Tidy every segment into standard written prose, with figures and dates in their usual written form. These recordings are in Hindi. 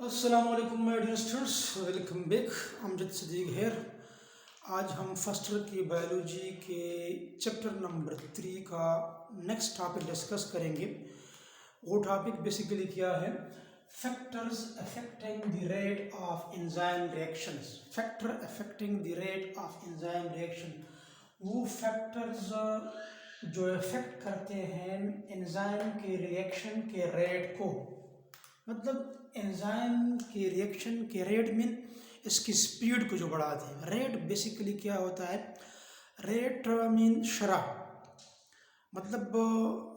अस्सलामुअलैकुम my dear students, welcome back. Amjad Sadiq here. आज हम फर्स्ट ईयर की बायोलॉजी के चैप्टर नंबर 3 का नेक्स्ट टॉपिक डिस्कस करेंगे। वो टॉपिक बेसिकली क्या है? Factors affecting the rate of enzyme reactions. Factor affecting the rate of enzyme reaction, वो फैक्टर्स जो इफेक्ट करते हैं एंजाइम के रिएक्शन के रेट को। मतलब एंजाइम के रिएक्शन के रेट मीन इसकी स्पीड को जो बढ़ाते हैं। रेट बेसिकली क्या होता है? रेट मीन शरह। मतलब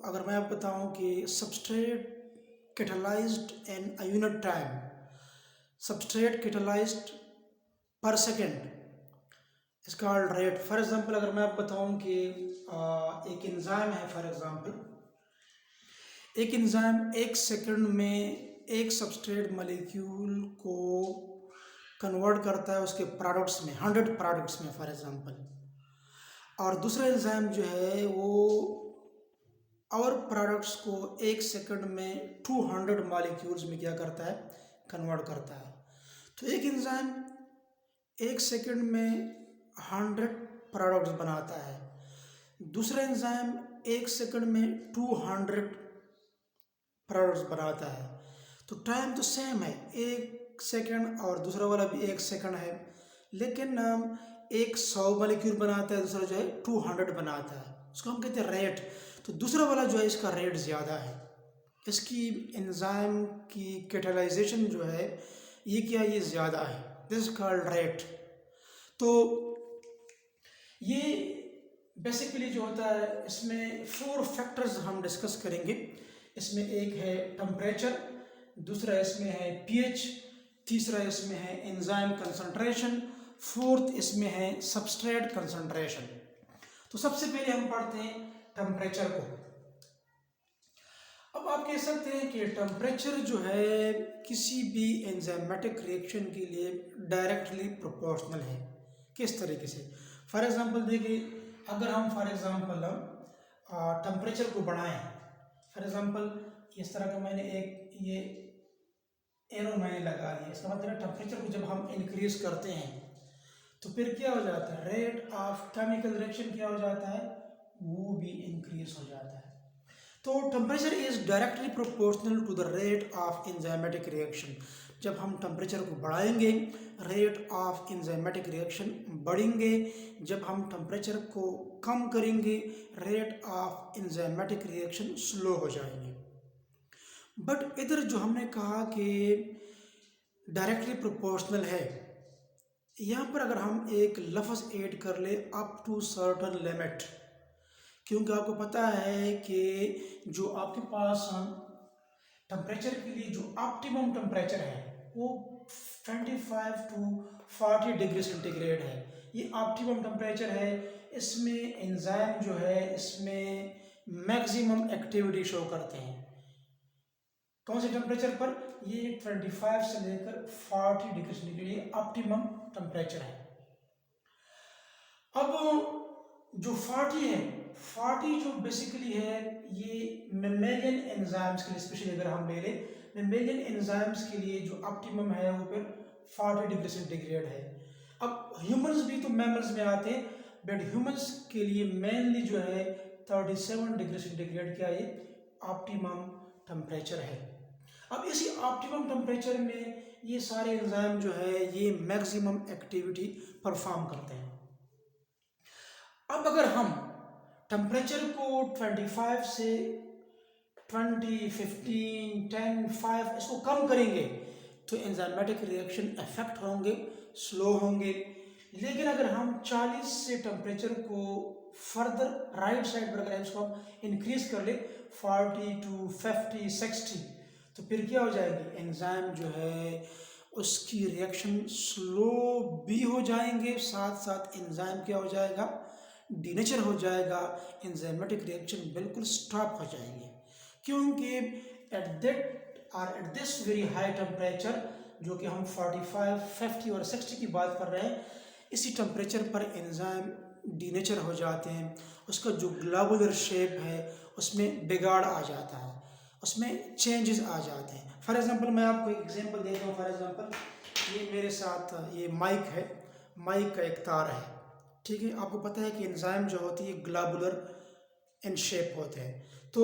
अगर मैं आपको बताऊं कि substrate catalyzed in a unit time, substrate catalyzed per second is called rate. For example अगर मैं आपको बताऊं कि एक एंजाइम है, फॉर एग्जांपल एक एंजाइम एक सेकंड में एक सबस्ट्रेट मॉलिक्यूल को कन्वर्ट करता है उसके प्रोडक्ट्स में, 100 प्रोडक्ट्स में फॉर एग्जांपल, और दूसरा एंजाइम जो है वो और प्रोडक्ट्स को एक सेकंड में 200 मॉलिक्यूल्स में क्या करता है? कन्वर्ट करता है। तो एक एंजाइम एक सेकंड में 100 प्रोडक्ट्स बनाता है, दूसरा एंजाइम एक सेकंड में 200 प्रोडक्ट्स बनाता है। तो टाइम तो सेम है, एक सेकंड और दूसरा वाला भी एक सेकंड है, लेकिन एक 100 मॉलिक्यूल बनाता है, दूसरा जो है 200 बनाता है। उसको हम कहते हैं रेट। तो दूसरा वाला जो है इसका रेट ज़्यादा है, इसकी एंजाइम की कैटालाइजेशन जो है ये क्या, ये ज़्यादा है। This is called rate. तो ये बेसिकली जो होता है इसमें 4 फैक्टर्स हम डिस्कस करेंगे। इसमें एक है टेम्परेचर, दूसरा इसमें है पीएच, तीसरा इसमें है एंजाइम कंसंट्रेशन, फोर्थ इसमें है सबस्ट्रेट कंसंट्रेशन। तो सबसे पहले हम पढ़ते हैं टेम्परेचर को। अब आप कह सकते हैं कि टेम्परेचर जो है किसी भी एंजाइमेटिक रिएक्शन के लिए डायरेक्टली प्रोपोर्शनल है। किस तरीके से? फॉर एग्जांपल देखिए, अगर हम फॉर एग्जांपल टेम्परेचर को बढ़ाएं, फॉर एग्जांपल इस तरह का मैंने एक ये एरो मैंने लगा दिया, इसका मतलब टेम्परेचर को जब हम इंक्रीज करते हैं तो फिर क्या हो जाता है? रेट ऑफ केमिकल रिएक्शन क्या हो जाता है? वो भी इंक्रीज हो जाता है। तो temperature is directly proportional to the rate of enzymatic reaction. जब हम टेम्परेचर को बढ़ाएंगे रेट ऑफ एंजाइमेटिक रिएक्शन बढ़ेंगे, जब हम टेम्परेचर को कम करेंगे rate of enzymatic reaction slow हो जाएंगे। बट इधर जो हमने कहा कि डायरेक्टली प्रोपोर्शनल है, यहाँ पर अगर हम एक लफ्ज़ ऐड कर ले अप टू सर्टन लिमिट, क्योंकि आपको पता है कि जो आपके पास टेम्परेचर के लिए जो ऑप्टिमम टेम्परेचर है वो 25 टू 40 डिग्री सेंटीग्रेड है। ये ऑप्टिमम टेम्परेचर है। इसमें एंजाइम जो है इसमें मैक्सिमम एक्टिविटी शो करते हैं। कौन से टेम्परेचर पर? ये 25 से लेकर 40 डिग्री सेंटीग्रेड ऑप्टिमम टेम्परेचर है। अब जो 40 है, 40 जो बेसिकली है ये मेमेलियन एंजाइम्स के लिए, स्पेशली अगर हम ले लें मेमेलियन एंजाइम्स के लिए जो ऑप्टिमम है वो फिर 40 डिग्री सेंटीग्रेड है। अब ह्यूमंस भी तो मैमल्स में आते हैं, बट ह्यूमंस के लिए मेनली जो है 37 डिग्री सेंटीग्रेड क्या ये ऑप्टिमम टेम्परेचर है। अब इसी ऑप्टिमम टेम्परेचर में ये सारे एंजाइम जो है ये मैक्सिमम एक्टिविटी परफॉर्म करते हैं। अब अगर हम टेम्परेचर को 25 से 20, 15, 10, 5 इसको कम करेंगे तो एंजाइमेटिक रिएक्शन इफेक्ट होंगे, स्लो होंगे। लेकिन अगर हम 40 से टेम्परेचर को फर्दर राइट साइड पर अगर इसको हम इंक्रीज कर ले 40 टू 50, 60, तो फिर क्या हो जाएगी? एंजाइम जो है उसकी रिएक्शन स्लो भी हो जाएंगे, साथ साथ एंजाइम क्या हो जाएगा? डिनेचर हो जाएगा। एंजाइमेटिक रिएक्शन बिल्कुल स्टॉप हो जाएंगे, क्योंकि एट दैट और eight this very high temperature जो कि हम 45, 50 और 60 की बात कर रहे हैं, इसी टेम्परेचर पर एंजाइम डिनेचर हो जाते हैं। उसका जो ग्लोबुलर शेप है उसमें बिगाड़ आ जाता है, उसमें चेंजेस आ जाते हैं। फॉर एग्जांपल मैं आपको एक एग्जांपल देता हूँ। फॉर एग्जांपल ये मेरे साथ ये माइक है, माइक का एक तार है, ठीक है। आपको पता है कि एंजाइम जो होती है ग्लोबुलर इन शेप होते हैं। तो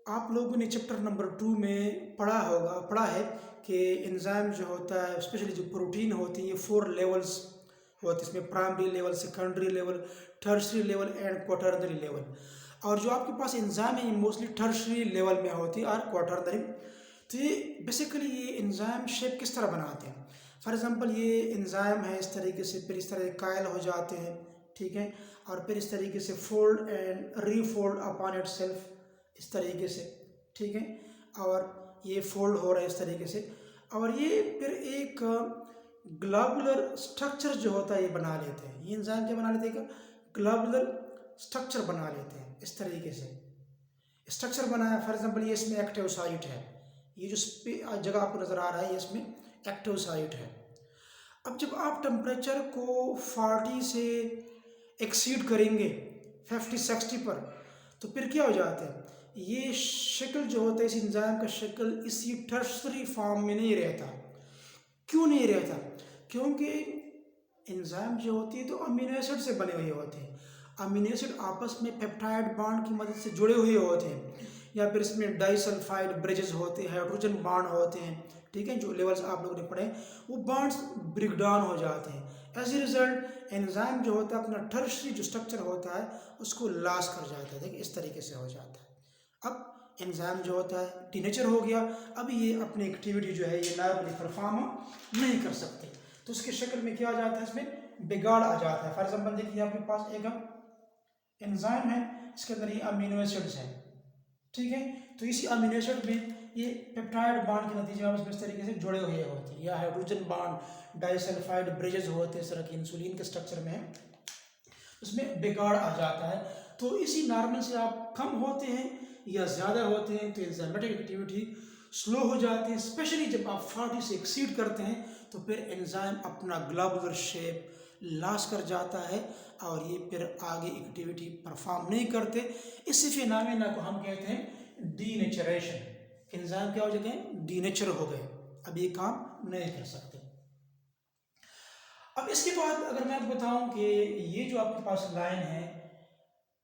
आप लोगों ने चैप्टर नंबर 2 में पढ़ा है कि एंजाइम जो होता है, स्पेशली जो प्रोटीन होती है, ये 4 लेवल्स होते हैं। इसमें primary level, secondary level, tertiary level and quaternary level. और जो आपके पास एंजाइम है ये मोस्टली टर्शरी लेवल में होती है और क्वाटरनरी। तो ये बेसिकली ये एंजाइम शेप किस तरह बनाते हैं। फॉर एग्जांपल ये एंजाइम है इस तरीके से, फिर इस तरह कायल हो जाते हैं, ठीक है। और फिर इस तरीके से फोल्ड एंड रीफोल्ड अपॉन इटसेल्फ, इस तरीके से, ठीक है। और ये फोल्ड हो रहा है इस तरीके से, और ये फिर एक ग्लोबुलर स्ट्रक्चर जो होता है ये बना लेते हैं। ये एंजाइम क्या बना लेते हैं, ग्लोबुलर स्ट्रक्चर बना लेते हैं इस तरीके से। स्ट्रक्चर बनाया, फॉर एग्जांपल ये इसमें एक्टिव साइट है, ये जो जगह आपको नज़र आ रहा है ये इसमें एक्टिव साइट है। अब जब आप टेम्परेचर को 40 से एक्सीड करेंगे 50-60 पर, तो फिर क्या हो जाता है, ये शक्ल जो होता है इस एंजाइम का शक्ल इसी टर्शरी फॉर्म में नहीं रहता। क्यों नहीं रहता, क्योंकि एंजाइम जो होती है तो अमीनो एसिड से बने हुए होते हैं। अमीनो एसिड आपस में पेप्टाइड बॉन्ड की मदद से जुड़े हुए होते हैं, या फिर इसमें डाइसल्फाइड ब्रिजेस होते हैं, हाइड्रोजन बॉन्ड होते हैं, ठीक है। जो लेवल्स आप लोगों ने पढ़े वो बॉन्ड्स ब्रेक डाउन हो जाते हैं। एज ए रिजल्ट एंजाइम जो होता है अपना टर्शरी जो स्ट्रक्चर होता है उसको लॉस कर जाता है। देखिए इस तरीके से हो जाता है। अब एंजाइम जो होता है डीनेचर हो गया, अब ये अपनी एक्टिविटी जो है ये नॉर्मली परफॉर्म नहीं कर सकते, तो उसकी शक्ल में क्या आ जाता है, इसमें बिगाड़ आ जाता है। फॉर एग्जांपल देखिए आपके पास एक एंजाइम है, इसके अंदर ये अमीनो एसिड्स हैं, ठीक है। तो इसी अमीनो एसिड में ये पेप्टाइड बॉन्ड के नतीजे में इस तरीके से जुड़े हुए होते हैं, या हाइड्रोजन बॉन्ड डाइसल्फाइड ब्रिजेस होते हैं, इस तरह की इंसुलिन के स्ट्रक्चर में है, उसमें बिगाड़ आ जाता है। तो इसी नॉर्मल से आप कम होते हैं या ज़्यादा होते हैं तो एंजाइमेटिक एक्टिविटी स्लो हो जाती है। स्पेशली जब आप 40 से एक्सीड करते हैं तो फिर एंजाइम अपना ग्लोबुलर शेप लॉस कर जाता है और ये फिर आगे एक्टिविटी परफॉर्म नहीं करते। इसी फिनोमेना को हम कहते हैं डीनेचरेशन। एंजाइम क्या हो जाते हैं, डीनेचर हो गए, अब ये काम नहीं कर सकते। अब इसके बाद अगर मैं आपको बताऊं कि ये जो आपके पास लाइन है,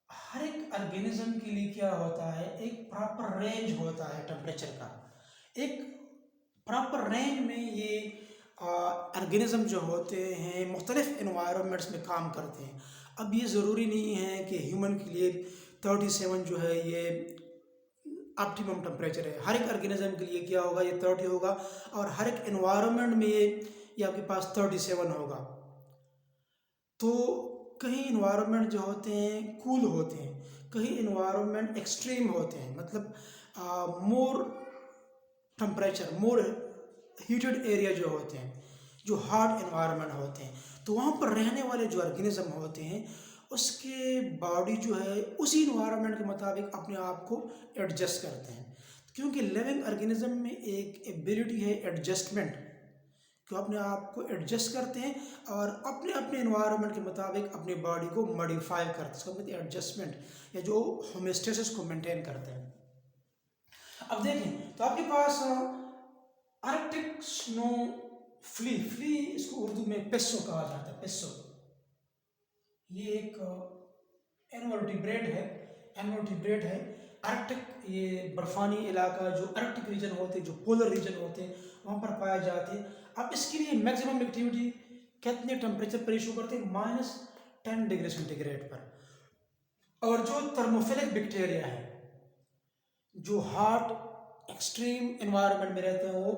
हर एक ऑर्गेनिज्म के लिए क्या होता है, एक प्रॉपर रेंज होता है टेम्परेचर का। एक प्रॉपर रेंज में ये ऑर्गेनिज्म जो होते हैं मुख्तलिफ इन्वायरमेंट्स में काम करते हैं। अब ये ज़रूरी नहीं है कि ह्यूमन के लिए 37 जो है ये ऑप्टिमम टेम्परेचर है। हर एक ऑर्गेनिज्म के लिए क्या होगा, ये 30 होगा, और हर एक इन्वायरमेंट में ये आपके पास 37 होगा। तो कहीं इन्वायरमेंट जो होते हैं कूल होते हैं, कहीं इन्वायरमेंट एक्सट्रीम होते हैं, मतलब मोर टेम्परेचर, मोर हीटेड एरिया जो होते हैं, जो हॉट इन्वायरमेंट होते हैं, तो वहाँ पर रहने वाले जो ऑर्गेनिज्म होते हैं उसके बॉडी जो है उसी इन्वायरमेंट के मुताबिक अपने आप को एडजस्ट करते हैं। क्योंकि लिविंग ऑर्गेनिज्म में एक एबिलिटी है एडजस्टमेंट, कि अपने आप को एडजस्ट करते हैं और अपने अपने इन्वायरमेंट के मुताबिक अपनी बॉडी को मॉडिफाई करते हैं। इसका मतलब एडजस्टमेंट या जो होमोस्टेसिस को मेंटेन करते हैं। अब देखें तो आपके पास आर्कटिक स्नो फ्ली, फ्ली इसको उर्दू में पेस्सो कहा जाता है, पेस्सो। ये एक इनवर्टिब्रेट है, इनवर्टिब्रेट है। आर्कटिक ये बर्फानी इलाका जो आर्कटिक रीजन होते हैं, जो पोलर रीजन होते हैं, वहाँ पर पाए जाते हैं। अब इसके लिए मैक्सिमम एक्टिविटी कितने टेम्परेचर पर इशू करते हैं, -10 डिग्री सेंटीग्रेड पर। और जो थर्मोफिलिक बैक्टीरिया है जो हॉट एक्सट्रीम इन्वायरमेंट में रहते हैं वो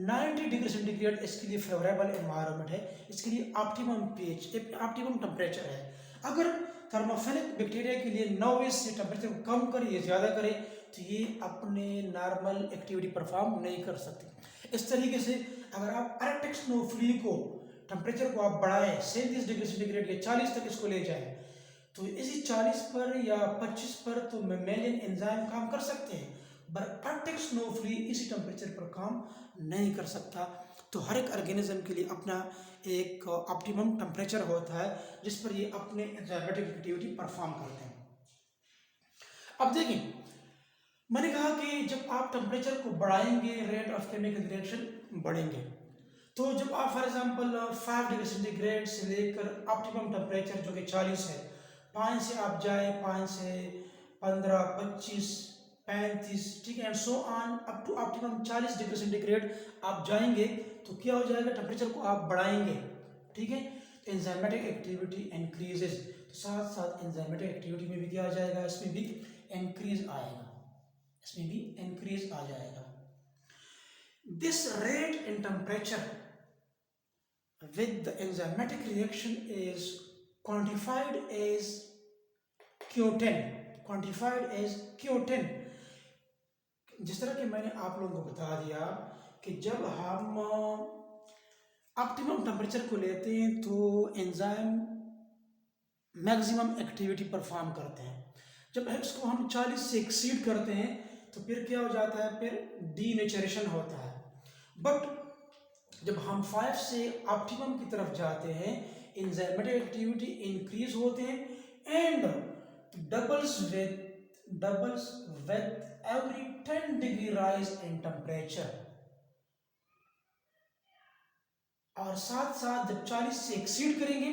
90 डिग्री सेंटीग्रेड इसके लिए फेवरेबल इन्वायरमेंट है, इसके लिए ऑप्टिमम पीएच, ऑप्टिमम टेम्परेचर है। अगर थर्मोफिलिक बैक्टीरिया के लिए 90 से टेम्परेचर को कम करे या ज़्यादा करे तो ये अपने नॉर्मल एक्टिविटी परफॉर्म नहीं कर सकते। इस तरीके से अगर आप आर्कटिक स्नोफ्ली को टेम्परेचर को आप बढ़ाएं 37 डिग्री सेंटीग्रेड या 40 तक इसको ले जाएं, तो इसी 40 पर या 25 पर तो मैमेलियन एंजाइम काम कर सकते हैं, पर आर्कटिक स्नोफ्ली इसी टेम्परेचर पर काम नहीं कर सकता। तो हर एक ऑर्गेनिज्म के लिए अपना एक ऑप्टिमम टेम्परेचर होता है जिस पर ये अपने एंजाइमेटिक एक्टिविटी परफॉर्म करते हैं। अब देखें मैंने कहा कि जब आप टेम्परेचर को बढ़ाएंगे रेट ऑफ केमिकल रिएक्शन बढ़ेंगे। तो जब आप फॉर एग्जांपल 5 डिग्री सेंटीग्रेड से लेकर ऑप्टिमम टेम्परेचर जो कि 40 है, 5 से आप जाए 5 से 15, 25, 35, ठीक है, and so on up to optimum 40 degree centigrade आप जाएंगे, तो क्या हो जाएगा, टेम्परेचर को आप बढ़ाएंगे, ठीक है। तो एंजाइमेटिक एक्टिविटी इंक्रीजेज, तो साथ साथ एंजाइमेटिक एक्टिविटी में भी क्या आ जाएगा, इसमें भी इंक्रीज आएगा, इसमें भी इंक्रीज आ जाएगा। This rate in temperature with the enzymatic reaction is quantified as Q10, quantified as Q10। जिस तरह कि मैंने आप लोगों को बता दिया कि जब हम ऑप्टिमम टेम्परेचर को लेते हैं तो एंजाइम मैक्सिमम एक्टिविटी परफॉर्म करते हैं। जब इसको हम 40 से एक्सीड करते हैं तो फिर क्या हो जाता है, फिर डीनेचरेशन होता है। बट जब हम 5 से ऑप्टिमम की तरफ जाते हैं, एंजाइमेटिक एक्टिविटी इंक्रीज होते हैं and doubles with every 10 degree rise in temperature. और साथ साथ जब 40 से एक्सीड करेंगे,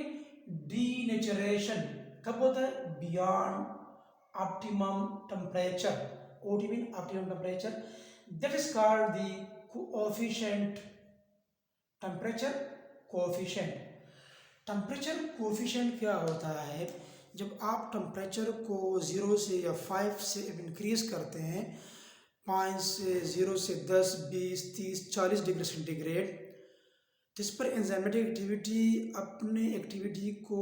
डीनेचरेशन कब होता है, beyond optimum temperature, OT mean optimum temperature, that is called the coefficient, temperature coefficient. Temperature coefficient क्या होता है, जब आप टेम्परेचर को 0 से या 5 से इंक्रीज करते हैं, 5 से 0 से 10, 20, 30, 40 डिग्री सेंटीग्रेड, जिस पर एंजाइमेटिक एक्टिविटी अपने एक्टिविटी को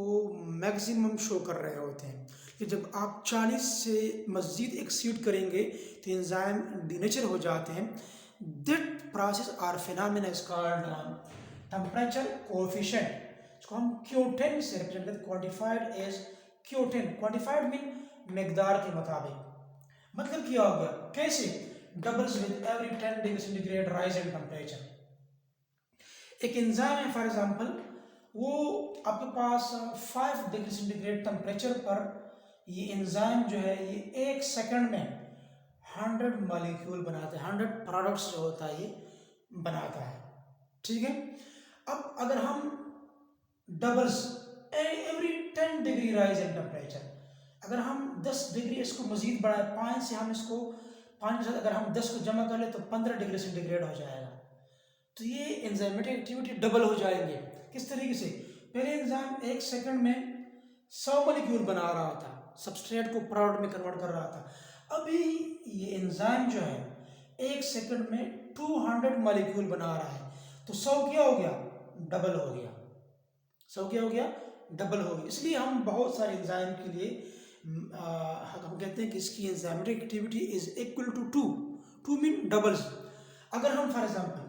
मैक्सिमम शो कर रहे होते हैं। कि जब आप 40 से मज़ीद एक्सीड करेंगे तो एंजाइम डीनेचर हो जाते हैं। That process or phenomena is called temperature coefficient, इसको हम Q10 से रिप्रेजेंट करते हैं, quantified as Q10। Quantified mean मकदार के मुताबिक, मतलब क्या हो गया, कैसे, doubles with every 10 degree centigrade rise in temperature. एक एंजाइम है फॉर एग्जांपल, वो आपके पास 5 डिग्री सेंटीग्रेड टेम्परेचर पर ये एंजाइम जो है ये 1 सेकंड में 100 मॉलिक्यूल बनाता है, 100 प्रोडक्ट्स जो होता है ये बनाता है, ठीक है। अब अगर हम doubles every 10 degree rise in temperature, अगर हम 10 डिग्री इसको मजीद बढ़ाए, 5 से हम इसको 5 के साथ अगर हम 10 को जमा कर ले तो 15 डिग्री सेंटीग्रेड हो जाएगा। तो ये एंजाइमेटिक एक्टिविटी डबल हो जाएंगे। किस तरीके से, पहले एंजाइम 1 सेकंड में 100 मॉलिक्यूल बना रहा था, सबस्ट्रेट को प्रोडक्ट में कन्वर्ट कर रहा था। अभी ये एंजाइम जो है 1 सेकंड में 200 मॉलिक्यूल बना रहा है, तो 100 क्या हो गया, डबल हो गया, 100 क्या हो गया, डबल हो गया। इसलिए हम बहुत सारे एंजाइम के लिए हम कहते हैं कि इसकी enzymatic activity is equal to 2 mean doubles. अगर हम फॉर एग्जांपल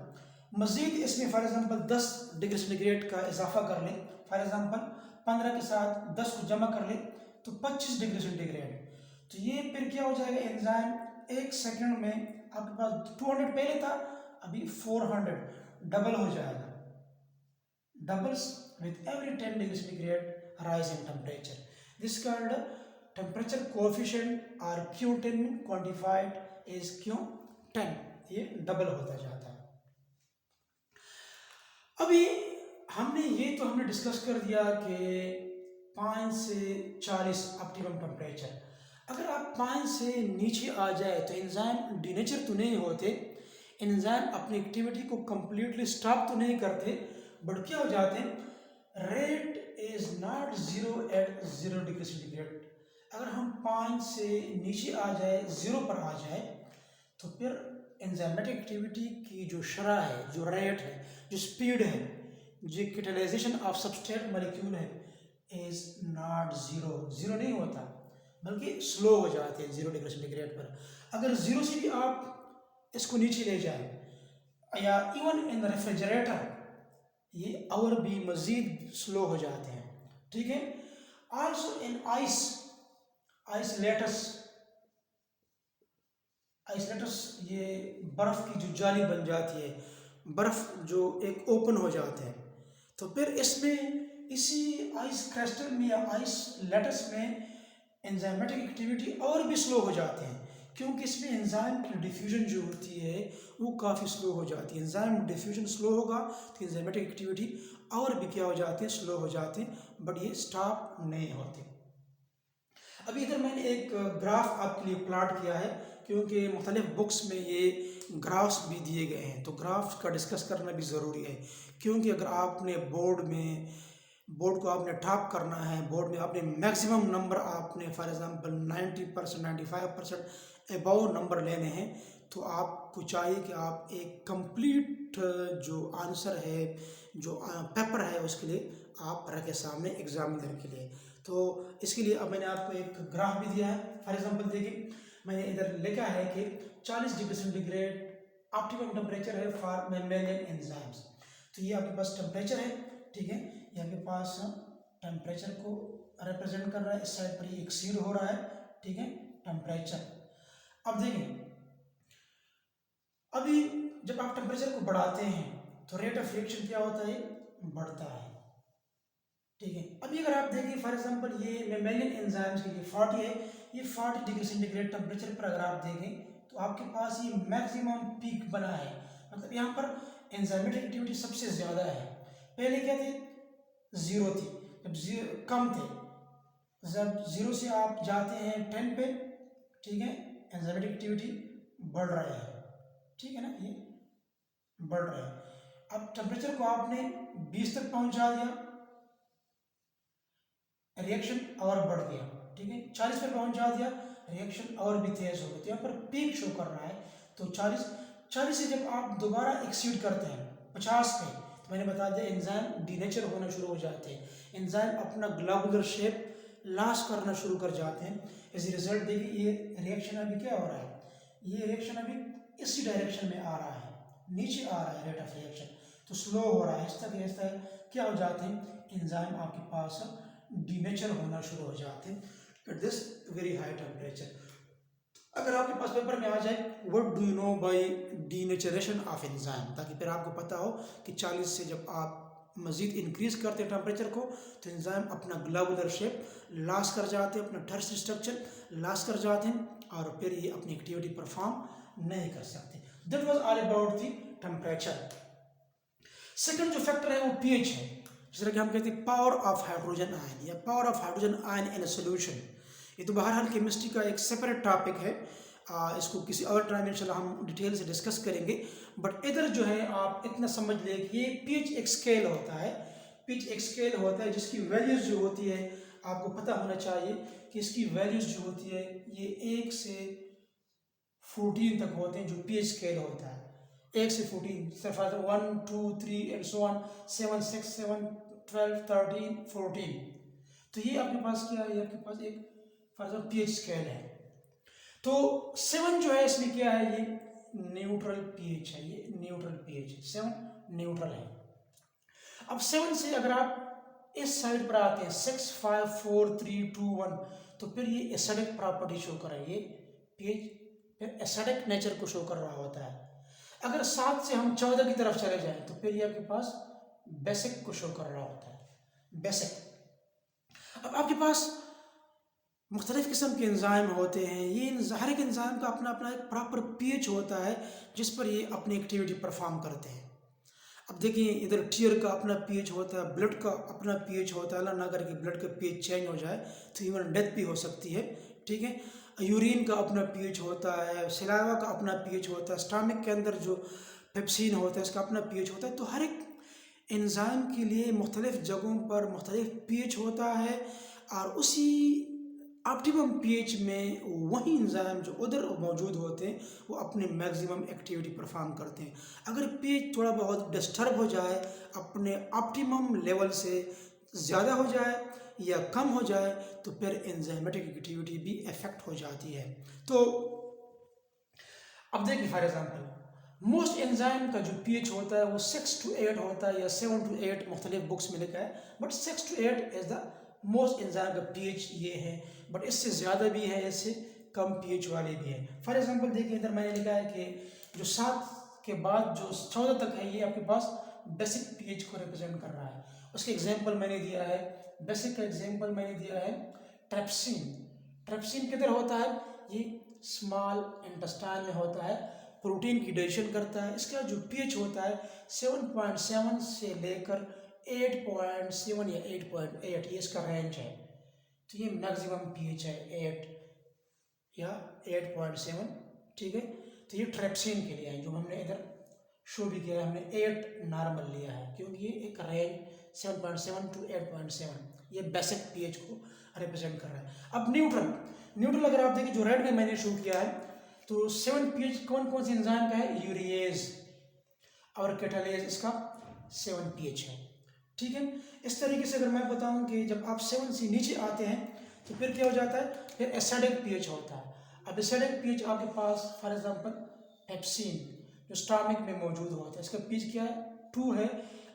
मजीद इसमें फॉर एग्जांपल 10 डिग्री सेंटीग्रेड का इजाफा कर लें, फॉर एग्जांपल 15 के साथ 10 को जमा कर लें तो 25 डिग्री सेंटीग्रेड, तो ये फिर क्या हो जाएगा, एंजाइम 1 सेकंड में आपके पास 200 पहले था, अभी 400 डबल हो जाएगा, doubles with every 10 degree centigrade rise in temperature. This called temperature coefficient और Q10 क्वांटिफाइड इज Q10, ये डबल होता जाता है। अभी हमने डिस्कस कर दिया कि 5 से 40 ऑप्टिमम टेम्परेचर। अगर आप 5 से नीचे आ जाए तो एंजाइम डीनेचर तो नहीं होते, एंजाइम अपनी एक्टिविटी को कंप्लीटली स्टॉप तो नहीं करते, बट क्या हो जाते हैं, rate is not 0 at 0 degree centigrade. अगर हम 5 से नीचे आ जाए, 0 पर आ जाए, तो फिर एंजाइमेटिक एक्टिविटी की जो शरह है, जो रेट है, जो स्पीड है, जो कैटालाइजेशन ऑफ सबस्ट्रेट मॉलिक्यूल है, इज नॉट 0 नहीं होता, बल्कि स्लो हो जाते हैं 0 डिग्री सेंटीग्रेड पर। अगर 0 से भी आप इसको नीचे ले जाए, या इवन इन रेफ्रिजरेटर ये और भी मज़ीद स्लो हो जाते हैं, ठीक है। आल्सो इन आइसलेटस ये बर्फ़ की जो जाली बन जाती है, बर्फ़ जो एक ओपन हो जाते हैं, तो फिर इसमें इसी आइस क्रिस्टल में या आइस लेटस में एंजाइमेटिक एक्टिविटी और भी स्लो हो जाते हैं, क्योंकि इसमें एंजाइम की डिफ्यूजन जो होती है वो काफ़ी स्लो हो जाती है। एंजाइम डिफ्यूजन स्लो होगा तो एंजाइमेटिक एक्टिविटी और भी क्या हो जाती है, स्लो हो जाती है, बट ये स्टॉप नहीं होते। अभी इधर मैंने एक ग्राफ आपके लिए प्लॉट किया है, क्योंकि मुख्तलिफ बुक्स में ये ग्राफ्स भी दिए गए हैं, तो ग्राफ्स का डिस्कस करना भी ज़रूरी है। क्योंकि अगर आपने बोर्ड को आपने टॉप करना है, बोर्ड में आपने मैक्सिमम नंबर आपने फॉर एग्जांपल 90%, 95% अबव नंबर लेने हैं, तो आपको चाहिए कि आप एक कंप्लीट जो आंसर है, जो पेपर है, उसके लिए आप रखें सामने एग्जामिनर के लिए। तो इसके लिए अब मैंने आपको एक ग्राफ भी दिया है। फॉर एग्जांपल देखिए, मैंने इधर लिखा है कि 40 डिग्री सेंटीग्रेड ऑप्टिमम टेम्परेचर है फॉर मैमेलियन एंजाइम्स। तो ये आपके पास टेम्परेचर है, ठीक है, ये आपके पास टेम्परेचर को रिप्रेजेंट कर रहा है, इस साइड पर ये एक्सीड हो रहा है, ठीक है, टेम्परेचर। अब देखें, अभी जब आप टेम्परेचर को बढ़ाते हैं तो रेट ऑफ रिएक्शन क्या होता है, बढ़ता है, ठीक है। अभी अगर आप देखिए फॉर एग्जांपल ये मैमेलियन एंजाइम्स के लिए 40 है, ये 40 डिग्री सेंटीग्रेड टेम्परेचर पर अगर आप देखें तो आपके पास ये मैक्सिमम पीक बना है, मतलब यहाँ पर एंजाइमेटिक एक्टिविटी सबसे ज़्यादा है। पहले क्या थे, ज़ीरो थी, जब जीरो कम थे, जब ज़ीरो से आप जाते हैं 10 पे, ठीक है, एंजाइमेटिक एक्टिविटी बढ़ रहा है, ठीक है ना, ये बढ़ रहा है। अब टेम्परेचर को आपने 20 तक पहुंचा दिया, रिएक्शन और बढ़ गया, ठीक है, 40 पर पहुंचा दिया, रिएक्शन और भी तेज हो गई, तो यहाँ पर पीक शो कर रहा है। तो 40 से जब आप दोबारा एक्सीड करते हैं 50 पे, तो मैंने बता दिया एंजाइम डीनेचर होना शुरू हो जाते हैं, एंजाइम अपना ग्लोबुलर शेप लॉस करना शुरू कर जाते हैं। एज ए रिजल्ट देखिए ये रिएक्शन अभी क्या हो रहा है, ये रिएक्शन अभी इसी डायरेक्शन में आ रहा है, नीचे आ रहा है रेट ऑफ रिएक्शन, तो स्लो हो रहा है, इस तरह क्या हो जाते हैं, एंजाइम आपके पास डीनेचर होना शुरू हो जाते हैं at this very high temperature. अगर आपके पास पेपर में आ जाए what do you know by denaturation of enzyme, ताकि फिर आपको पता हो कि 40 से जब आप मज़ीद इंक्रीज करते हैं टेम्परेचर को तो एंजाइम अपना ग्लोबुलर शेप लॉस कर जाते हैं, अपना टर्स स्ट्रक्चर लॉस कर जाते हैं, और फिर ये अपनी एक्टिविटी परफॉर्म नहीं कर सकते। That was all about the temperature. Second जो फैक्टर है वो पीएच है, जिस तरह कि हम कहते हैं पावर ऑफ हाइड्रोजन आयन या power of hydrogen ion in a solution. ये तो बहरहाल केमिस्ट्री का एक सेपरेट टॉपिक है, इसको किसी और टाइम इंशाल्लाह हम डिटेल से डिस्कस करेंगे। बट इधर जो है आप इतना समझ लें कि ये पीएच एक स्केल होता है, पीएच एक स्केल होता है जिसकी वैल्यूज़ जो होती है आपको पता होना चाहिए कि इसकी वैल्यूज़ जो होती है ये 1 से 14 तक होते हैं, जो पीएच स्केल होता है 1 से 14, 1 2 3 एंड सो ऑन, 7 6 7 12 13 14। तो ये आपके पास क्या है, ये आपके पास एक फॉर एग्जाम्पल पीएच स्केल है। तो 7 जो है इसमें क्या है, ये न्यूट्रल पीएच है, ये न्यूट्रल पीएच है, 7 न्यूट्रल है। अब 7 से अगर आप इस साइड पर आते हैं 6 5 4 3 2 1, तो फिर ये एसिडिक प्रॉपर्टी शो कर रहा है, ये पीएच फिर एसिडिक नेचर को शो कर रहा होता है। अगर 7 से हम 14 की तरफ चले जाएं तो फिर ये आपके पास बेसिक को शो कर रहा होता है, बेसिक। अब आपके पास मुख्तलिफ किस्म के एंजाइम होते हैं, ये हर एक एंजाइम का अपना अपना एक प्रॉपर पीएच होता है जिस पर ये अपनी एक्टिविटी परफॉर्म करते हैं। अब देखिए इधर टीयर का अपना पीएच होता है, ब्लड का अपना पीएच होता है, अल्लाह ना करके ब्लड का पीएच चेंज हो जाए तो इवन डेथ भी हो सकती है, ठीक है। यूरिन का अपना पीएच होता है, सलाइवा का अपना पीएच होता है, स्टमक के अंदर जो पेप्सिन होता है इसका अपना पीएच होता है। तो हर एक एंजाइम के लिए मुख्तलिफ जगहों पर मुख्तलिफ पीएच होता है, और उसी ऑप्टिमम पीएच में वही एंजाइम जो उधर मौजूद होते हैं वो अपने मैक्सिमम एक्टिविटी परफॉर्म करते हैं। अगर पीएच थोड़ा बहुत डिस्टर्ब हो जाए, अपने ऑप्टिमम लेवल से ज़्यादा हो जाए या कम हो जाए, तो फिर एंजाइमेटिक एक्टिविटी भी इफेक्ट हो जाती है। तो अब देखिए फॉर एग्जांपल मोस्ट एंजाइम का जो पीएच होता है वो 6 to 8 होता है, या 7 to 8 मुख्तलिफ बुक्स में लिखा है, but 6 to 8 is the most enzyme का पीएच ये है। बट इससे ज़्यादा भी है, इससे कम पीएच वाले भी है। फॉर एग्जांपल देखिए इधर मैंने लिखा है कि जो 7 के बाद जो 14 तक है ये आपके पास बेसिक पीएच को रिप्रेजेंट कर रहा है। उसके एग्जांपल मैंने दिया है, बेसिक का एग्जांपल मैंने दिया है ट्रेप्सिन। ट्रेप्सिन किधर होता है, ये स्मॉल इंटेस्टाइन में होता है, प्रोटीन की डाइजेशन करता है। इसका जो पीएच होता है 7.7 से लेकर 8.7 या 8.8, ये इसका रेंज है। तो ये मैक्सिमम पीएच है 8 या 8.7, ठीक है। तो ये ट्रेप्सिन के लिए है, जो हमने इधर शो भी किया है, हमने 8 नॉर्मल लिया है क्योंकि ये एक रेंज 7.7 to 8.7, ये बेसिक पीएच को रिप्रेजेंट कर रहा है। अब न्यूट्रल अगर आप देखिए, जो रेड में मैंने शो किया है, तो 7 पीएच कौन कौन सी एंजाइम का है? यूरिएज और कैटालेज, इसका 7 पीएच है, ठीक है। इस तरीके से अगर मैं बताऊं कि जब आप 7 से नीचे आते हैं तो फिर क्या हो जाता है? फिर एसिडिक पीएच होता है। अब एसिडिक पीएच आपके पास फॉर एग्जांपल पेप्सिन, जो स्टमक में मौजूद होता है, इसका पीएच क्या है? 2 है।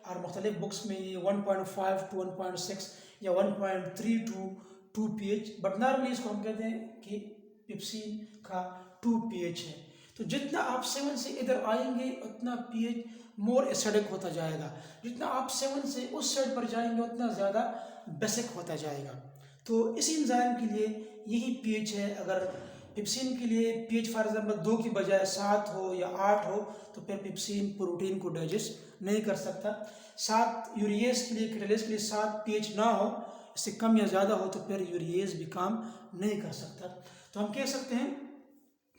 और मुख्तलिफ बुक्स में ये 1.5 to 1.6 या 1.3 to 2 पीएच, बट नॉर्मली इसको हम कहते हैं कि पेप्सिन का 2 पीएच है। तो जितना आप 7 से इधर आएंगे उतना पीएच मोर एसिडिक होता जाएगा, जितना आप 7 से उस साइड पर जाएंगे उतना ज़्यादा बेसिक होता जाएगा। तो इस एंजाइम के लिए यही पीएच है। अगर पेप्सिन के लिए पीएच फॉर एग्जांपल 2 की बजाय 7 हो या 8 हो तो फिर पेप्सिन प्रोटीन को डाइजेस्ट नहीं कर सकता। 7 यूरिएज के लिए, कैटालेज के लिए 7 पीएच ना हो, इससे कम या ज़्यादा हो तो फिर यूरिएज भी काम नहीं कर सकता। तो हम कह सकते हैं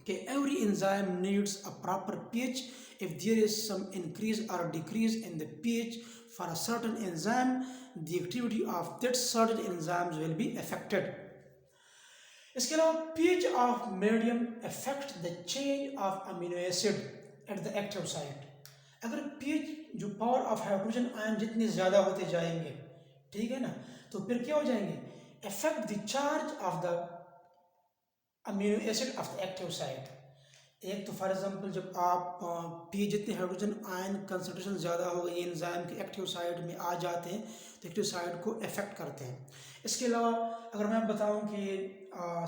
कि every enzyme needs a proper pH. If there is some increase or decrease in the pH for a certain enzyme, the activity of that certain enzymes will be affected. इसके अलावा pH of medium affect the change of amino acid at the active site. अगर pH जो पावर ऑफ हाइड्रोजन आयन जितने ज़्यादा होते जाएंगे, ठीक है ना, तो फिर क्या हो जाएंगे? affect the charge of the amino acid of the active site. एक तो फॉर एग्जांपल जब आप पी जितने हाइड्रोजन आयन कंसंट्रेशन ज़्यादा हो गई एंजाइम के एक्टिव साइड में आ जाते हैं तो एक्टिव साइड को इफेक्ट करते हैं। इसके अलावा अगर मैं बताऊं कि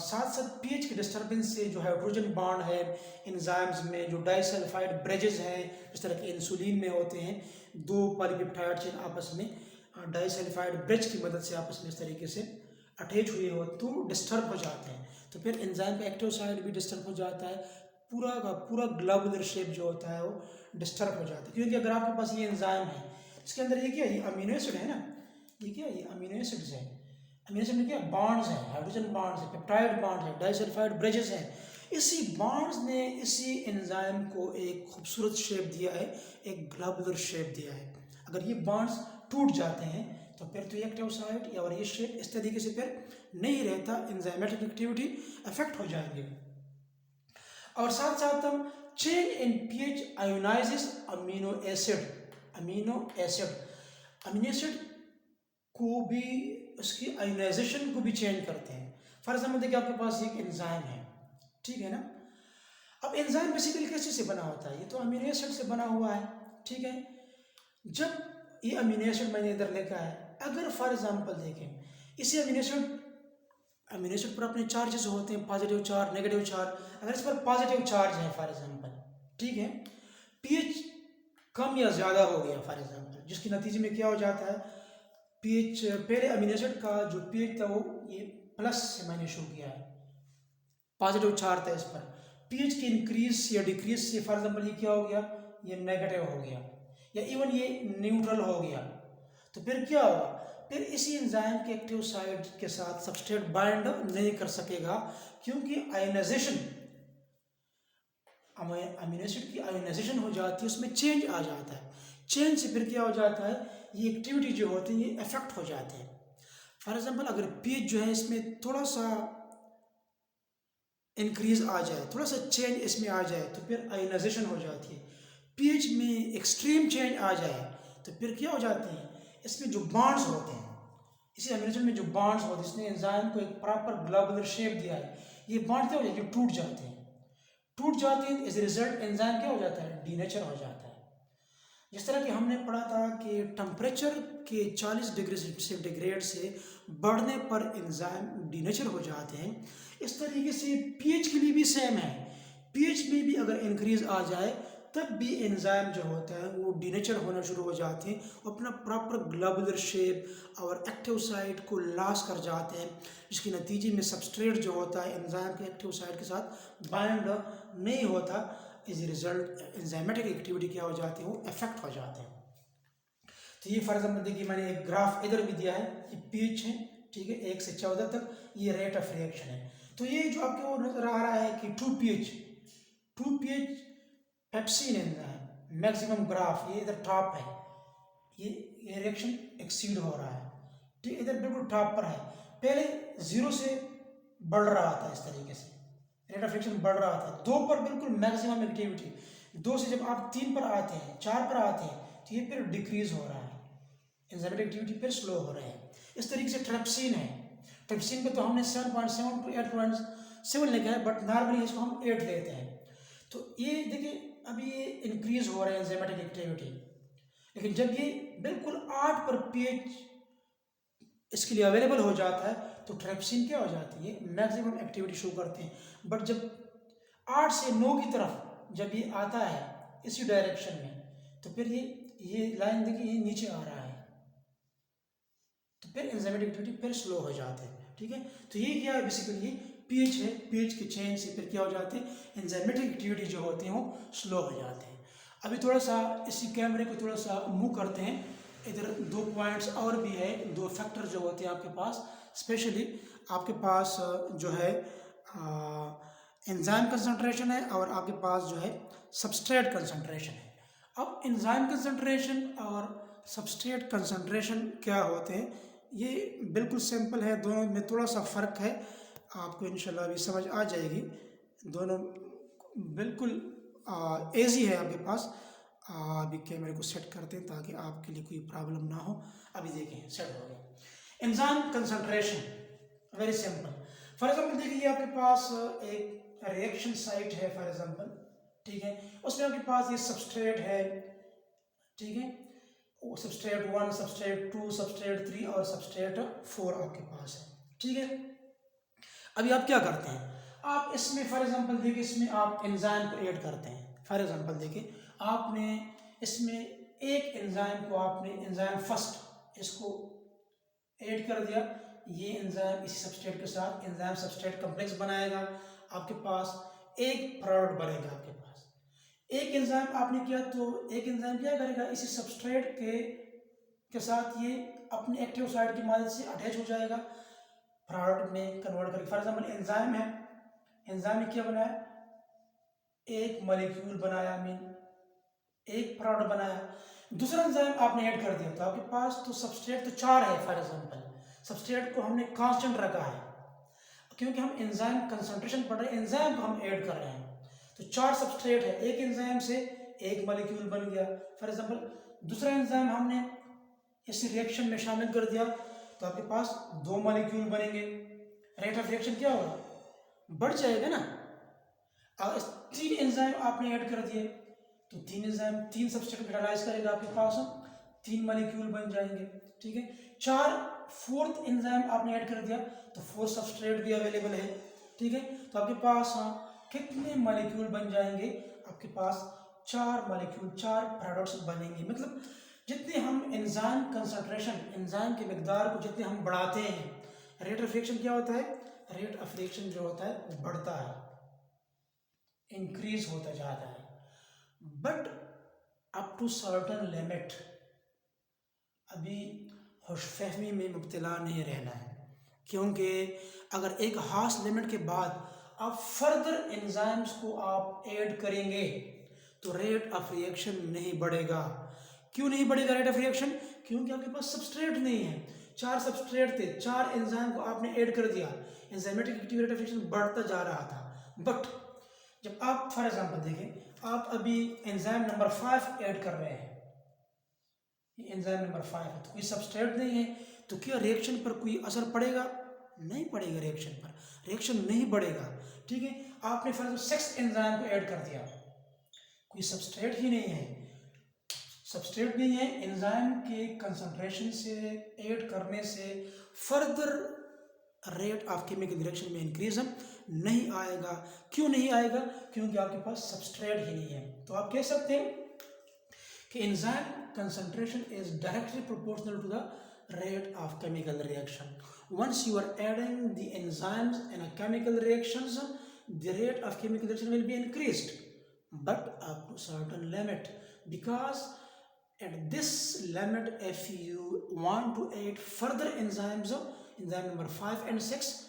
साथ साथ पीएच के डिस्टर्बेंस से जो हाइड्रोजन बॉन्ड है एंजाइम्स में, जो डाइसल्फाइड ब्रिजेस हैं जिस तरह के इंसुलिन में होते हैं, 2 पॉलीपेप्टाइड चेन आपस में डाइसल्फाइड ब्रिज की मदद से आपस में इस तरीके से अटैच हुए हो तो डिस्टर्ब हो जाते हैं। तो फिर एंजाइम का एक्टिव साइड भी डिस्टर्ब हो जाता है, पूरा का पूरा ग्लोबुलर शेप जो होता है वो डिस्टर्ब हो जाता है। क्योंकि अगर आपके पास ये एंजाइम है, इसके अंदर ये क्या है? ये अमीनो एसिड है ना, ये क्या है? ये अमीनो एसिड्स है। अमीनो एसिड में क्या बॉन्ड्स हैं? हाइड्रोजन बॉन्ड्स है, पेप्टाइड बॉन्ड्स है, डाइसल्फाइड ब्रिजेस हैं। इसी बॉन्ड्स ने इसी एंजाइम को एक खूबसूरत शेप दिया है, एक ग्लोबुलर शेप दिया है। अगर ये बॉन्ड्स टूट जाते हैं तो फिर तो ये एक्टिव साइट या और ये शेप इस तरीके से फिर नहीं रहता, एंजाइमेटिक एक्टिविटी अफेक्ट हो जाएंगे। और साथ साथ हम change in pH ionizes amino acid. Amino acid को भी, उसकी आयोनाइजेशन को भी चेंज करते हैं। फॉर एग्जाम्पल देखिए आपके पास एक एंजाइम है, ठीक है ना। अब एंजाइम बेसिकली किस चीज़ से बना होता है? ये तो अमीनो एसिड से बना हुआ है, ठीक है। जब ये अमीनो एसिड मैंने इधर लिखा है, अगर फॉर एग्जांपल देखें इसी अमीनो एसिड पर अपने चार्जेस होते हैं, पॉजिटिव चार्ज, नेगेटिव चार्ज। अगर इस पर पॉजिटिव चार्ज है फॉर एग्जांपल, ठीक है, पीएच कम या ज़्यादा हो गया फॉर एग्जांपल, जिसके नतीजे में क्या हो जाता है? पीएच, पहले अमीनो एसिड का जो पीएच था वो ये प्लस से मैंने शो किया है, पॉजिटिव चार्ज था इस पर। पीएच के इंक्रीज या डिक्रीज से फॉर एग्जांपल ये क्या हो गया? ये नेगेटिव हो गया या इवन ये न्यूट्रल हो गया। तो फिर क्या होगा? फिर इसी एंजाइम के एक्टिव साइट के साथ सबस्ट्रेट बाइंड नहीं कर सकेगा, क्योंकि आयोनाइजेशन, अमीनो एसिड की आयोनाइजेशन हो जाती है, उसमें चेंज आ जाता है। चेंज से फिर क्या हो जाता है? ये एक्टिविटी जो होती है ये इफेक्ट हो जाते हैं। फॉर एग्जांपल अगर पीएच जो है इसमें थोड़ा सा इंक्रीज आ जाए, थोड़ा सा चेंज इसमें आ जाए तो फिर आयोनाइजेशन हो जाती है। पीएच में एक्सट्रीम चेंज आ जाए तो फिर क्या हो जाते हैं? इसमें जो बॉन्ड्स होते हैं, इसी अमीनो एसिड में जो बॉन्ड्स होते हैं, इसने एंजाइम को एक प्रॉपर ग्लोबुलर शेप दिया है, ये बॉन्ड क्या हो जाते हैं? टूट जाते हैं। टूट जाते हैं, एज ए रिजल्ट एंजाइम क्या हो जाता है? डीनेचर हो जाता है। जिस तरह कि हमने पढ़ा था कि टेम्परेचर के 40 डिग्री सेंटीग्रेड से बढ़ने पर एंजाइम डीनेचर हो जाते हैं, इस तरीके से पीएच के लिए भी सेम है। पीएच में भी अगर इंक्रीज आ जाए तब भी एंजाइम जो होता है वो डीनेचर होना शुरू हो जाते हैं, अपना प्रॉपर ग्लोबुलर शेप और एक्टिव साइट को लॉस कर जाते हैं, जिसके नतीजे में सबस्ट्रेट जो होता है एंजाइम के एक्टिव साइट के साथ बाइंड नहीं होता। As a result enzymatic activity क्या हो जाती है, वो इफेक्ट हो जाते हैं। तो ये फॉर एग्जाम्पल देखिए मैंने एक ग्राफ इधर भी दिया है, ये पीच है, ठीक है, 1 से 14 तक, ये रेट ऑफ रिएक्शन है। तो ये जो आपको नजर आ रहा है कि 2pH pepsin enzyme maximum graph, ये इधर टॉप है, ये रिएक्शन एक्सीड हो रहा है, ठीक, इधर बिल्कुल टॉप पर है। पहले 0 से बढ़ रहा था, इस तरीके से रेट ऑफ रिएक्शन बढ़ रहा था, 2 पर बिल्कुल मैक्सिमम एक्टिविटी, 2 से जब आप 3 पर आते हैं, 4 पर आते हैं, तो ये फिर डिक्रीज हो रहा है, एंजाइमेटिक एक्टिविटी फिर स्लो हो रहा है। इस तरीके से ट्रिप्सिन है, ट्रिप्सिन को तो हमने 7.7 to 8.7 लिखा है, बट नॉर्मली इसको हम 8 लेते हैं। तो ये देखिए अभी ये इंक्रीज हो रहा है एंजाइमेटिक एक्टिविटी, लेकिन जब ये बिल्कुल 8 पर pH इसके लिए अवेलेबल हो जाता है तो ट्रिप्सिन क्या हो जाती है, मैक्सिमम एक्टिविटी शो करते हैं। बट जब 8 से 9 की तरफ जब ये आता है इसी डायरेक्शन में, तो फिर ये लाइन देखिए ये नीचे आ रहा है, तो फिर एंजाइमेटिक एक्टिविटी फिर स्लो हो जाते हैं, ठीक है। तो ये क्या है, बेसिकली ये पीएच है, पीएच के चेंज से फिर क्या हो जाते हैं, एंजाइमेटिक एक्टिविटी जो होते हैं वो स्लो हो जाते हैं। अभी थोड़ा सा इसी कैमरे को थोड़ा सा मूव करते हैं, इधर 2 पॉइंट्स और भी है, 2 फैक्टर जो होते हैं आपके पास, स्पेशली आपके पास जो है एंजाइम कंसंट्रेशन है और आपके पास जो है सबस्ट्रेट कंसंट्रेशन है। अब एंजाइम कंसंट्रेशन और सबस्ट्रेट कंसंट्रेशन क्या होते हैं, ये बिल्कुल सिंपल है, दोनों में थोड़ा सा फ़र्क है, आपको इंशाल्लाह अभी समझ आ जाएगी। दोनों बिल्कुल ईजी है आपके पास। अभी कैमरे को सेट करते हैं ताकि आपके लिए कोई प्रॉब्लम ना हो। अभी देखें सेट हो गया। Enzyme concentration very simple. For example देखिए आपके पास एक रिएक्शन साइट है फॉर एग्जांपल, ठीक है, उसमें आपके पास ये सबस्ट्रेट है, ठीक है, सबस्ट्रेट 1, सबस्ट्रेट 2, सबस्ट्रेट 3 और सबस्ट्रेट 4 आपके पास है, ठीक है। अभी आप क्या करते हैं, आप इसमें फॉर एग्जांपल देखिए इसमें आप एंजाइम को ऐड करते हैं। फॉर एग्जांपल देखिए आपने इसमें एक एंजाइम को आपने एंजाइम फर्स्ट इसको ऐड कर दिया, ये एंजाइम इसी सबस्ट्रेट के साथ एंजाइम सबस्ट्रेट कॉम्प्लेक्स बनाएगा, आपके पास एक प्रोडक्ट बनेगा। आपके पास एक एंजाइम आपने किया तो एक एंजाइम क्या करेगा, इसी सबस्ट्रेट के साथ ये अपने एक्टिव साइट की मदद से अटैच हो जाएगा, प्रोडक्ट में कन्वर्ट करेगा। फॉर एग्जाम्पल एंजाइम है, एंजाइम ने क्या बनाया, एक मॉलिक्यूल बनाया, मीन एक प्रोडक्ट बनाया, दूसरा एंजाइम आपने ऐड कर दिया तो आपके पास तो सबस्ट्रेट तो 4 है। फॉर एग्जांपल सबस्ट्रेट को हमने कांस्टेंट रखा है क्योंकि हम एंजाइम कंसंट्रेशन पढ़ रहे हैं, एंजाइम को हम ऐड कर रहे हैं, तो 4 सबस्ट्रेट है, एक एंजाइम से एक मॉलिक्यूल बन गया। फॉर एग्जांपल दूसरा एंजाइम हमने इस रिएक्शन में शामिल कर दिया तो आपके पास 2 मॉलिक्यूल बनेंगे, रेट ऑफ रिएक्शन क्या होगा, बढ़ जाएगा ना। और 3 एंजाइम आपने ऐड कर दिए तो 3 एंजाइम 3 सबस्ट्रेट कैटालाइज करेगा, आपके पास 3 मॉलिक्यूल बन जाएंगे, ठीक है। 4th एंजाइम आपने ऐड कर दिया तो 4 सबस्ट्रेट भी अवेलेबल है, ठीक है। तो आपके पास कितने मॉलिक्यूल बन जाएंगे, आपके पास 4 मॉलिक्यूल, 4 प्रोडक्ट्स बनेंगे। मतलब जितने हम एंजाइम कंसंट्रेशन, एंजाइम की मिकदार को जितने हम बढ़ाते हैं, रेट ऑफ रिएक्शन क्या होता है, रेट ऑफ रिएक्शन जो होता है वो बढ़ता है, इंक्रीज होता जाता है, but up to certain limit. अभी खुशफहमी में मुब्तला नहीं रहना है, क्योंकि अगर एक हास लिमिट के बाद आप फर्दर एंजाइम्स को आप ऐड करेंगे तो रेट ऑफ रिएक्शन नहीं बढ़ेगा। क्यों नहीं बढ़ेगा रेट ऑफ रिएक्शन, क्योंकि आपके पास सबस्ट्रेट नहीं है। 4 सबस्ट्रेट थे, 4 एंजाइम को आपने ऐड कर दिया, enzymatic activity rate of reaction बढ़ता जा रहा था। बट जब आप फॉर एग्जांपल देखें, आप अभी एंजाइम नंबर 5 ऐड कर रहे हैं, ये एंजाइम नंबर 5 है तो कोई सबस्ट्रेट नहीं है, तो क्या रिएक्शन पर कोई असर पड़ेगा, नहीं पड़ेगा, रिएक्शन पर रिएक्शन नहीं बढ़ेगा, ठीक है। आपने फॉर एग्जांपल 6 एंजाइम को ऐड कर दिया, कोई सबस्ट्रेट ही नहीं है, सबस्ट्रेट नहीं है, एंजाइम के कंसंट्रेशन से ऐड करने से further rate of chemical reaction में इंक्रीज नहीं आएगा। क्यों नहीं आएगा? क्योंकि आपके पास सबस्ट्रेट ही नहीं है। तो आप कह सकते हैं कि enzyme concentration is directly proportional to the rate of chemical reaction. Once you are adding the enzymes in a chemical reactions, the rate of chemical reaction will be increased, but up to certain limit. Because at this limit, if you want to add further enzymes, enzyme number 5 and 6,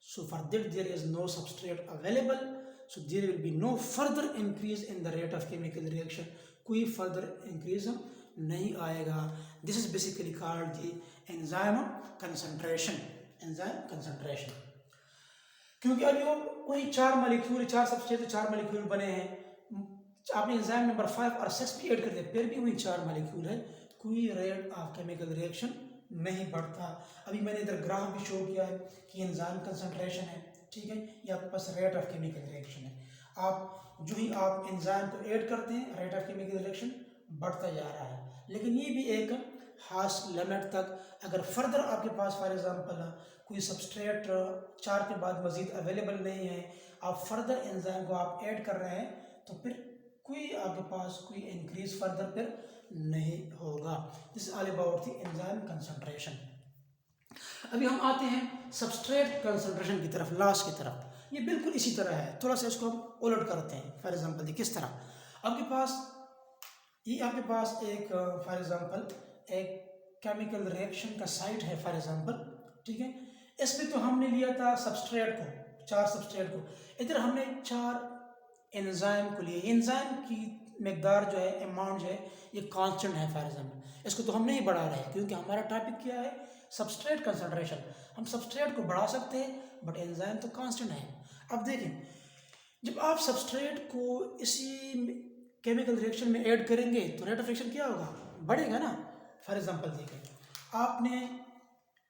so for that there is no substrate available, so there will be no further increase in the rate of chemical reaction. कोई further increase नहीं आएगा। This is basically called the enzyme concentration. Enzyme concentration क्योंकि अभी वो वही 4 मॉलिक्यूल 4 सबस्ट्रेट 4 मॉलिक्यूल बने हैं, आपने एंजाइम नंबर 5 और 6 भी ऐड कर दिया, फिर भी वही 4 मॉलिक्यूल है, कोई रेट ऑफ केमिकल रिएक्शन नहीं बढ़ता। अभी मैंने इधर ग्राफ भी शो किया है कि एंजाइम कंसंट्रेशन है, ठीक है, ये आपके पास रेट ऑफ केमिकल रिएक्शन है। आप जो ही आप एंजाइम को ऐड करते हैं, रेट ऑफ केमिकल रिएक्शन बढ़ता जा रहा है। लेकिन ये भी एक खास लिमिट तक, अगर फर्दर आपके पास फॉर एग्जांपल कोई सबस्ट्रेट 4 के बाद मजीद अवेलेबल नहीं है, आप फर्दर एंजाइम को आप ऐड कर रहे हैं, तो फिर कोई आपके पास कोई इंक्रीज फर्दर फिर नहीं होगा। This is all about the enzyme concentration. अभी हम आते हैं सबस्ट्रेट कंसंट्रेशन की तरफ, लास्ट की तरफ। ये बिल्कुल इसी तरह है, थोड़ा सा इसको हम उलट करते हैं। फॉर एग्जांपल किस तरह, आपके पास एक फॉर एग्जांपल एक केमिकल रिएक्शन का साइट है फॉर एग्जांपल, ठीक है। इसमें तो हमने लिया था सबस्ट्रेट को, 4 सबस्ट्रेट को, इधर हमने 4 एंजाइम को लिए। एंजाइम की मकदार जो है, अमाउंट जो है, ये कांस्टेंट है फॉर एग्जांपल। इसको तो हम नहीं बढ़ा रहे हैं क्योंकि हमारा टॉपिक क्या है, सबस्ट्रेट कंसंट्रेशन। हम सबस्ट्रेट को बढ़ा सकते हैं बट एंजाइम तो कांस्टेंट है। अब देखें, जब आप सबस्ट्रेट को इसी केमिकल रिएक्शन में ऐड करेंगे तो रेट ऑफ रिएक्शन क्या होगा, बढ़ेगा ना। फॉर एग्जांपल देखें, आपने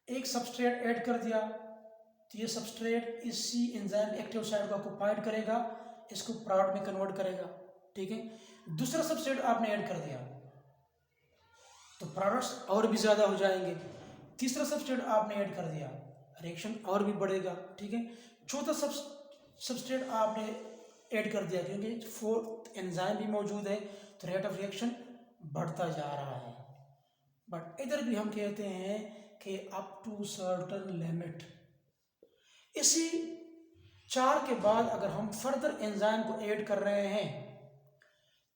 एक सबस्ट्रेट ऐड कर दिया तो ये सबस्ट्रेट इसी एंजाइम एक्टिव साइट को ऑक्युपाइड करेगा, इसको प्रोडक्ट में कन्वर्ट करेगा, ठीक है। दूसरा सबस्ट्रेट आपने ऐड कर दिया तो प्रोडक्ट्स और भी ज़्यादा हो जाएंगे। तीसरा सबस्ट्रेट आपने ऐड कर दिया, रिएक्शन और भी बढ़ेगा, ठीक है। चौथा सबस्ट्रेट आपने ऐड कर दिया क्योंकि 4th एंजाइम भी मौजूद है, तो रेट ऑफ रिएक्शन बढ़ता जा रहा है। बट इधर भी हम कहते हैं कि अप टू सर्टेन लिमिट। इसी 4 के बाद अगर हम फर्दर एंजाइम को ऐड कर रहे हैं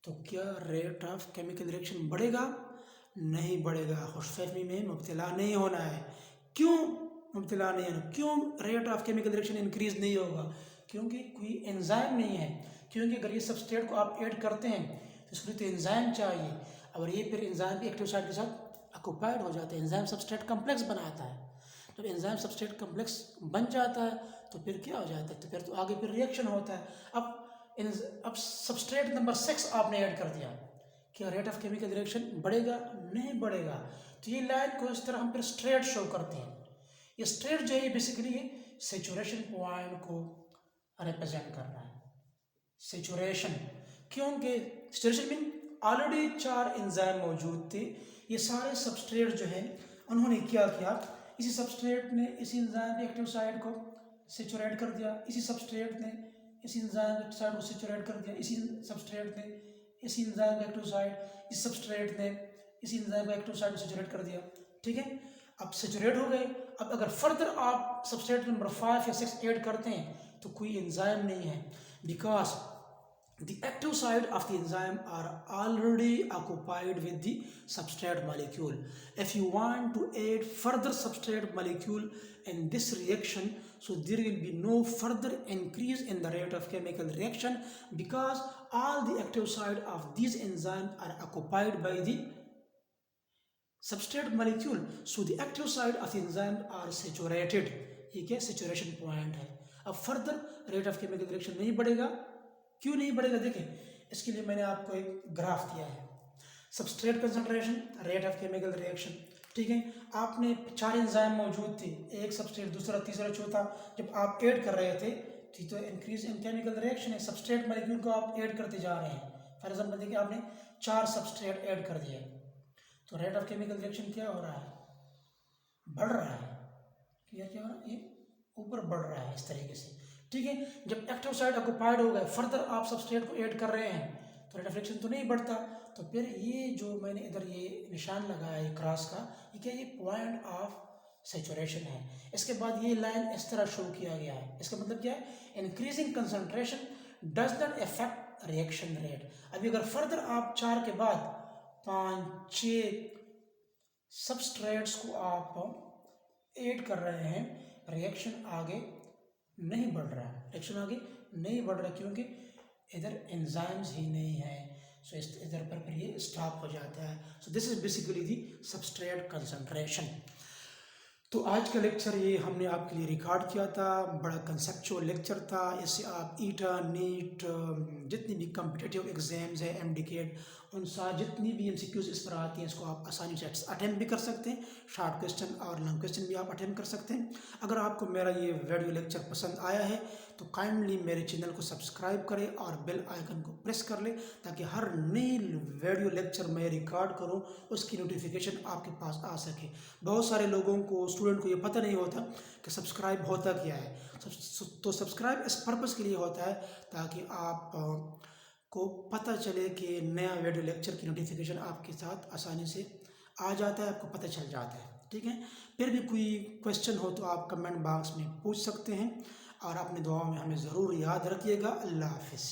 तो क्या रेट ऑफ केमिकल रिएक्शन बढ़ेगा? नहीं बढ़ेगा। खुशफहमी में मुब्तला नहीं होना है। क्यों मुब्तला नहीं होना? क्यों rate of chemical reaction increase नहीं होगा? क्योंकि कोई एंजाइम नहीं है। क्योंकि अगर ये सबस्ट्रेट को आप ऐड करते हैं तो इसके लिए तो एंजाइम चाहिए, और ये फिर एंजाइम एक्टिव साइट के साथ ऑक्युपाइड हो जाता है। एंजाइम सबस्ट्रेट कम्प्लेक्स बनाता है। जब एंजाइम सबस्ट्रेट कम्प्लेक्स बन जाता है तो फिर क्या हो जाता है, तो फिर तो आगे फिर रिएक्शन होता है। अब सबस्ट्रेट नंबर 6 आपने ऐड कर दिया, क्या रेट ऑफ केमिकल रिएक्शन बढ़ेगा? नहीं बढ़ेगा। तो ये लाइन को इस तरह हम फिर स्ट्रेट शो करते हैं। ये स्ट्रेट जो है ये बेसिकली सैचुरेशन पॉइंट को रिप्रेजेंट कर रहा है। सैचुरेशन, क्योंकि सैचुरेशन में ऑलरेडी 4 एंजाइम मौजूद थे। ये सारे सबस्ट्रेट जो है उन्होंने क्या किया, इसी सबस्ट्रेट ने इसी एंजाइम के एक्टिव साइट को सैचुरेट कर दिया, इसी सबस्ट्रेट ने इसी एंजाइम के साइट को सैचुरेट कर दिया, इसी सबस्ट्रेट ने इसी एंजाइम का एक्टिव साइट, इस सबस्ट्रेट ने इसी एंजाइम का एक्टिव साइट को सैचुरेट कर दिया, ठीक है। अब सैचुरेट हो गए। अब अगर फर्दर आप सबस्ट्रेट नंबर 5 या 6 ऐड करते हैं तो कोई एंजाइम नहीं है, because the active side of the enzyme are already occupied with the substrate molecule. If you want to add further substrate molecule in this reaction, so there will be no further increase in the rate of chemical reaction because all the active side of these enzymes are occupied by the substrate molecule. So the active side of the enzyme are saturated. ये क्या saturation point है। अब further rate of chemical reaction नहीं बढ़ेगा। क्यों नहीं बढ़ेगा? देखें, इसके लिए मैंने आपको एक ग्राफ दिया है। Substrate concentration, rate of chemical reaction, ठीक है। आपने 4 एंजाइम मौजूद थे, एक सबस्ट्रेट, दूसरा, तीसरा, चौथा। जब आप ऐड कर रहे थे तो इंक्रीज इन केमिकल रिएक्शन है। सबस्ट्रेट मॉलिक्यूल को आप ऐड करते जा रहे हैं। फॉर एग्जाम्पल देखिए, आपने 4 सबस्ट्रेट ऐड कर दिए तो रेट ऑफ केमिकल रिएक्शन क्या हो रहा है? बढ़ रहा है। क्लियर? क्या हो रहा है? ये ऊपर बढ़ रहा है इस तरीके से, ठीक है। जब एक्टिव साइट ऑक्युपाइड हो गए, फर्दर आप सबस्ट्रेट को ऐड कर रहे हैं तो रेट ऑफ रिएक्शन तो नहीं बढ़ता। तो फिर ये जो मैंने इधर ये निशान लगाया है क्रॉस का, ये क्या, ये पॉइंट ऑफ सैचुरेशन है। इसके बाद ये लाइन इस तरह शो किया गया है, इसका मतलब क्या है, increasing concentration does not affect reaction rate. अभी अगर फर्दर आप 4 के बाद 5-6 सबस्ट्रेट्स को आप ऐड कर रहे हैं, रिएक्शन आगे नहीं बढ़ रहा है, रिएक्शन आगे नहीं बढ़ रहा क्योंकि इधर एंजाइम्स ही नहीं है। सो इधर पर फिर ये स्टॉप हो जाता है। So this is basically the substrate concentration. तो आज का लेक्चर ये हमने आपके लिए रिकॉर्ड किया था, बड़ा कंसेप्चुअल लेक्चर था। इससे आप ईटा, नीट, जितनी भी कम्पिटिटिव एग्जाम्स है, एमडीकेट, उन जितनी भी एमसीक्यूज इस पर आती हैं, इसको आप आसानी से अटेम्प्ट भी कर सकते हैं। शॉर्ट क्वेश्चन और लॉन्ग क्वेश्चन भी आप अटेम्प्ट कर सकते हैं। अगर आपको मेरा ये वीडियो लेक्चर पसंद आया है तो काइंडली मेरे चैनल को सब्सक्राइब करें और बेल आइकन को प्रेस कर लें, ताकि हर नई वीडियो लेक्चर मैं रिकॉर्ड करूं उसकी नोटिफिकेशन आपके पास आ सके। बहुत सारे लोगों को, स्टूडेंट को ये पता नहीं होता कि सब्सक्राइब होता क्या है। तो सब्सक्राइब इस पर्पज़ के लिए होता है ताकि आप को पता चले कि नया वीडियो लेक्चर की नोटिफिकेशन आपके साथ आसानी से आ जाता है, आपको पता चल जाता है, ठीक है। फिर भी कोई क्वेश्चन हो तो आप कमेंट बॉक्स में पूछ सकते हैं और अपनी दुआओं में हमें ज़रूर याद रखिएगा। अल्लाह हाफिज़।